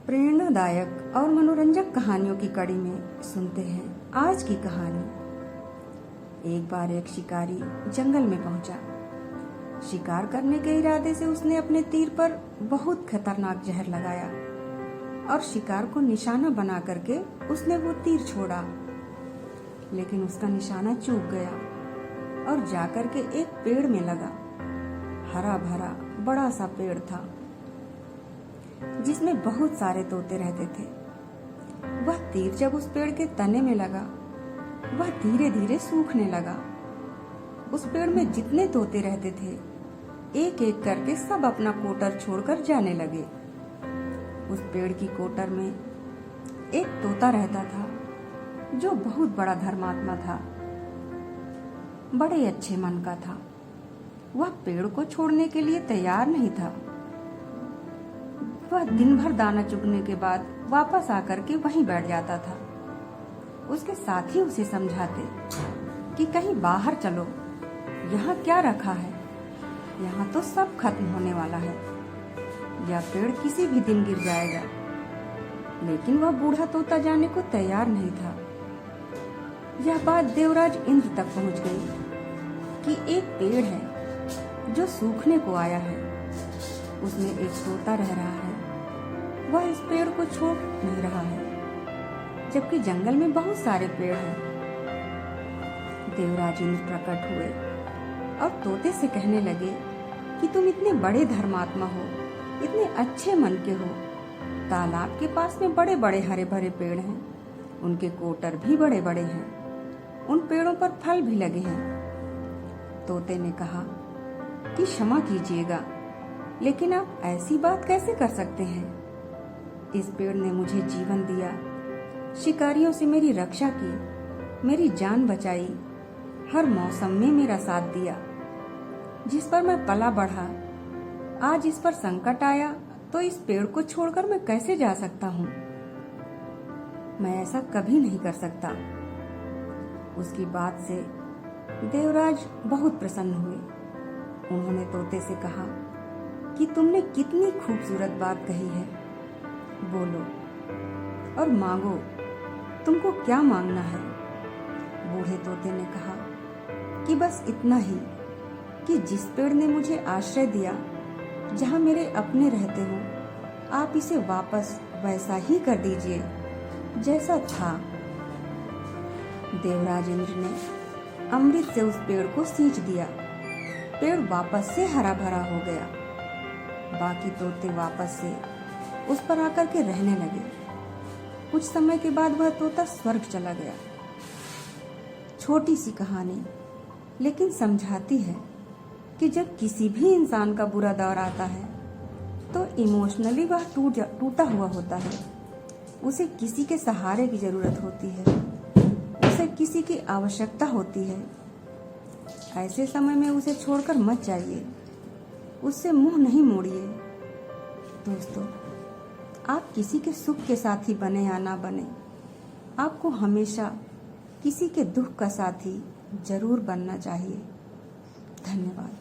प्रेरणादायक और मनोरंजक कहानियों की कड़ी में सुनते हैं आज की कहानी। एक बार एक शिकारी जंगल में पहुंचा। शिकार करने के इरादे से उसने अपने तीर पर बहुत खतरनाक जहर लगाया और शिकार को निशाना बना करके उसने वो तीर छोड़ा, लेकिन उसका निशाना चूक गया और जाकर के एक पेड़ में लगा। हरा भरा बड़ा सा पेड़ था जिसमें बहुत सारे तोते रहते थे। वह तीर जब उस पेड़ के तने में लगा, वह धीरे धीरे सूखने लगा। उस पेड़ में जितने तोते रहते थे, एक एक करके सब अपना कोटर छोड़कर जाने लगे। उस पेड़ की कोटर में एक तोता रहता था जो बहुत बड़ा धर्मात्मा था, बड़े अच्छे मन का था। वह पेड़ को छोड़ने के लिए तैयार नहीं था। वह दिन भर दाना चुगने के बाद वापस आकर के वहीं बैठ जाता था। उसके साथी उसे समझाते कि कहीं बाहर चलो, यहाँ क्या रखा है, यहाँ तो सब खत्म होने वाला है, यह पेड़ किसी भी दिन गिर जाएगा। लेकिन वह बूढ़ा तोता जाने को तैयार नहीं था। यह बात देवराज इंद्र तक पहुंच गई कि एक पेड़ है जो सूखने को आया है, उसमें एक तोता रह रहा है, वह इस पेड़ को छोड़ नहीं रहा है, जबकि जंगल में बहुत सारे पेड़ हैं। देवराज इंद्र प्रकट हुए और तोते से कहने लगे कि तुम इतने बड़े धर्मात्मा हो, इतने अच्छे मन के हो। तालाब के पास में बड़े बड़े हरे भरे पेड़ हैं, उनके कोटर भी बड़े बड़े हैं, उन पेड़ों पर फल भी लगे हैं। तोते ने कहा कि क्षमा कीजिएगा, लेकिन आप ऐसी बात कैसे कर सकते हैं? इस पेड़ ने मुझे जीवन दिया, शिकारियों से मेरी रक्षा की, मेरी जान बचाई, हर मौसम में मेरा साथ दिया। जिस पर मैं पला बढ़ा, आज इस पर संकट आया तो इस पेड़ को छोड़कर मैं कैसे जा सकता हूँ? मैं ऐसा कभी नहीं कर सकता। उसकी बात से देवराज बहुत प्रसन्न हुए। उन्होंने तोते से कहा कि तुमने कितनी खूबसूरत बात कही है, बोलो और मांगो, तुमको क्या मांगना है? बूढ़े तोते ने कहा कि बस इतना ही कि जिस पेड़ ने मुझे आश्रय दिया, जहाँ मेरे अपने रहते हो, आप इसे वापस वैसा ही कर दीजिए जैसा था। देवराज इंद्र ने अमृत से उस पेड़ को सींच दिया। पेड़ वापस से हरा भरा हो गया। बाकी तोते वापस से उस पर आकर के रहने लगे। कुछ समय के बाद वह तोता स्वर्ग चला गया। छोटी सी कहानी, लेकिन समझाती है कि जब किसी भी इंसान का बुरा दौर आता है तो इमोशनली वह टूटा हुआ होता है। उसे किसी के सहारे की जरूरत होती है, उसे किसी की आवश्यकता होती है। ऐसे समय में उसे छोड़कर मत जाइए, उससे मुंह नहीं मोड़िए। दोस्तों, आप किसी के सुख के साथी बने या ना बने, आपको हमेशा किसी के दुख का साथी जरूर बनना चाहिए। धन्यवाद।